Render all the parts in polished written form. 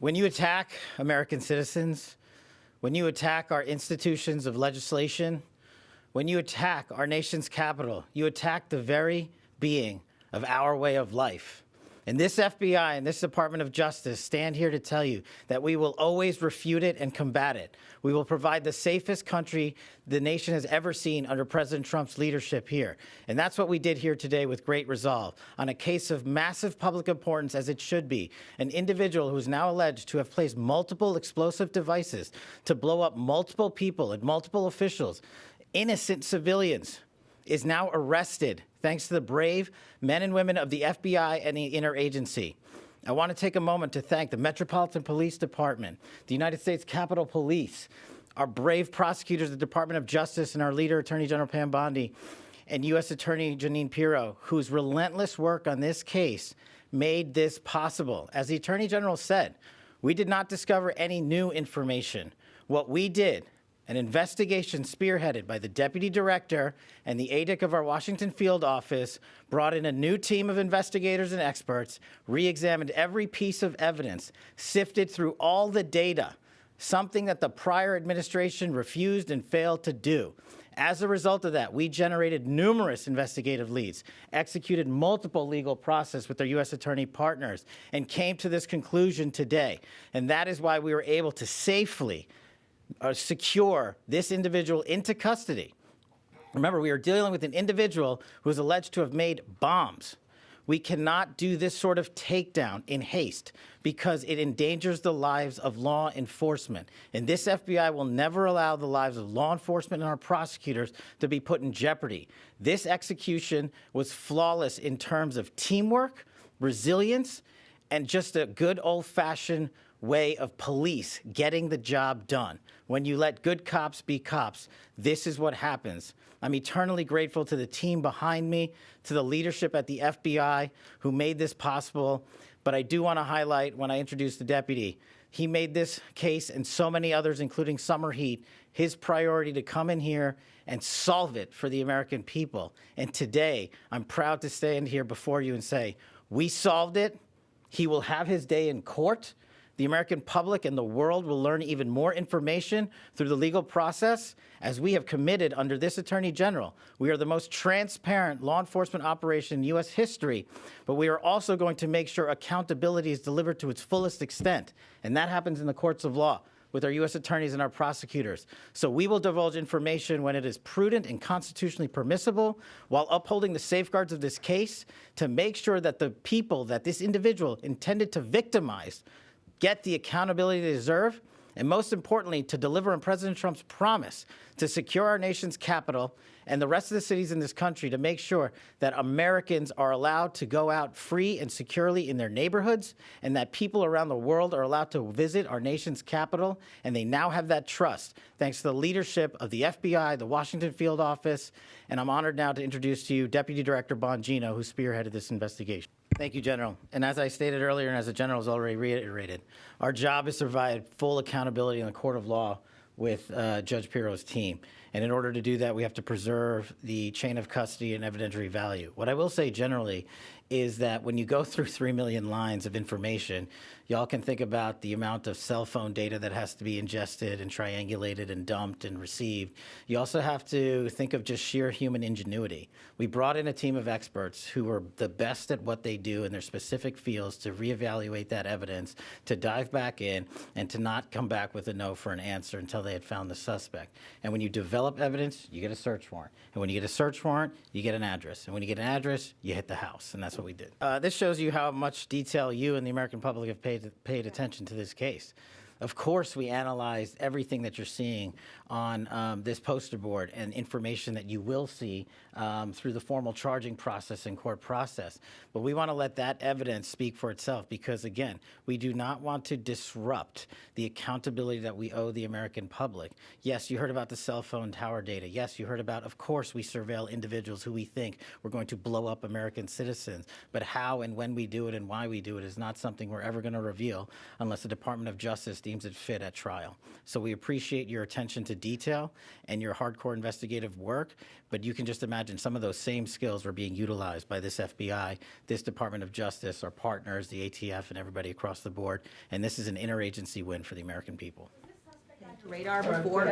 When you attack American citizens, when you attack our institutions of legislation, when you attack our nation's capital, you attack the very being of our way of life. And this FBI and this Department of Justice stand here to tell you that we will always refute it and combat it. We will provide the safest country the nation has ever seen under President Trump's leadership here. And that's what we did here today with great resolve on a case of massive public importance, as it should be. An individual who is now alleged to have placed multiple explosive devices to blow up multiple people and multiple officials, innocent civilians, is now arrested thanks to the brave men and women of the FBI and the interagency. I want to take a moment to thank the Metropolitan Police Department, the United States Capitol Police, our brave prosecutors, the Department of Justice, and our leader, Attorney General Pam Bondi, and U.S. Attorney Jeanine Pirro, whose relentless work on this case made this possible. As the Attorney General said, we did not discover any new information. What we did, an investigation spearheaded by the Deputy Director and the ADIC of our Washington field office, brought in a new team of investigators and experts, re-examined every piece of evidence, sifted through all the data, something that the prior administration refused and failed to do. As a result of that, we generated numerous investigative leads, executed multiple legal process with our U.S. attorney partners, and came to this conclusion today. And that is why we were able to safely secure this individual into custody. Remember, we are dealing with an individual who is alleged to have made bombs. We cannot do this sort of takedown in haste because it endangers the lives of law enforcement. And this FBI will never allow the lives of law enforcement and our prosecutors to be put in jeopardy. This execution was flawless in terms of teamwork, resilience, and just a good old-fashioned way of police getting the job done. When you let good cops be cops, this is what happens. I'm eternally grateful to the team behind me, to the leadership at the FBI who made this possible. But I do want to highlight, when I introduced the deputy, he made this case and so many others, including Summer Heat, his priority to come in here and solve it for the American people. And today, I'm proud to stand here before you and say, we solved it. He will have his day in court. The American public and the world will learn even more information through the legal process, as we have committed under this Attorney General. We are the most transparent law enforcement operation in U.S. history, but we are also going to make sure accountability is delivered to its fullest extent, and that happens in the courts of law with our U.S. attorneys and our prosecutors. So we will divulge information when it is prudent and constitutionally permissible, while upholding the safeguards of this case to make sure that the people that this individual intended to victimize get the accountability they deserve, and most importantly, to deliver on President Trump's promise to secure our nation's capital and the rest of the cities in this country, to make sure that Americans are allowed to go out free and securely in their neighborhoods, and that people around the world are allowed to visit our nation's capital, and they now have that trust thanks to the leadership of the FBI, the Washington field office, and I'm honored now to introduce to you Deputy Director Bongino, who spearheaded this investigation. Thank you, General. And as I stated earlier, and as the General has already reiterated, our job is to provide full accountability in the court of law with Judge Pirro's team. And in order to do that, we have to preserve the chain of custody and evidentiary value. What I will say generally is that when you go through 3 million lines of information, y'all can think about the amount of cell phone data that has to be ingested and triangulated and dumped and received. You also have to think of just sheer human ingenuity. We brought in a team of experts who were the best at what they do in their specific fields to reevaluate that evidence, to dive back in, and to not come back with a no for an answer until they had found the suspect. And when you develop evidence, you get a search warrant. And when you get a search warrant, you get an address. And when you get an address, you hit the house. And that's what we did. This shows you how much detail you and the American public have paid attention to this case. Of course, we analyzed everything that you're seeing on this poster board and information that you will see through the formal charging process and court process. But we want to let that evidence speak for itself because, again, we do not want to disrupt the accountability that we owe the American public. Yes, you heard about the cell phone tower data. Yes, you heard about, of course, we surveil individuals who we think we're going to blow up American citizens. But how and when we do it and why we do it is not something we're ever going to reveal unless the Department of Justice deems it fit at trial. So we appreciate your attention today. detail and your hardcore investigative work, but you can just imagine some of those same skills were being utilized by this FBI, this Department of Justice, our partners, the ATF, and everybody across the board. And this is an interagency win for the American people. Radar before.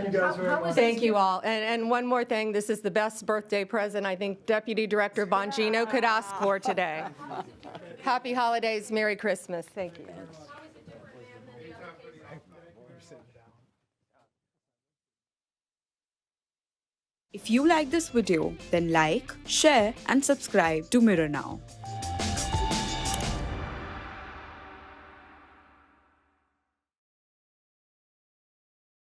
Thank you all. And one more thing, this is the best birthday present I think Deputy Director Bongino could ask for today. Happy holidays, Merry Christmas. Thank you. If you like this video, then like, share and subscribe to Mirror Now.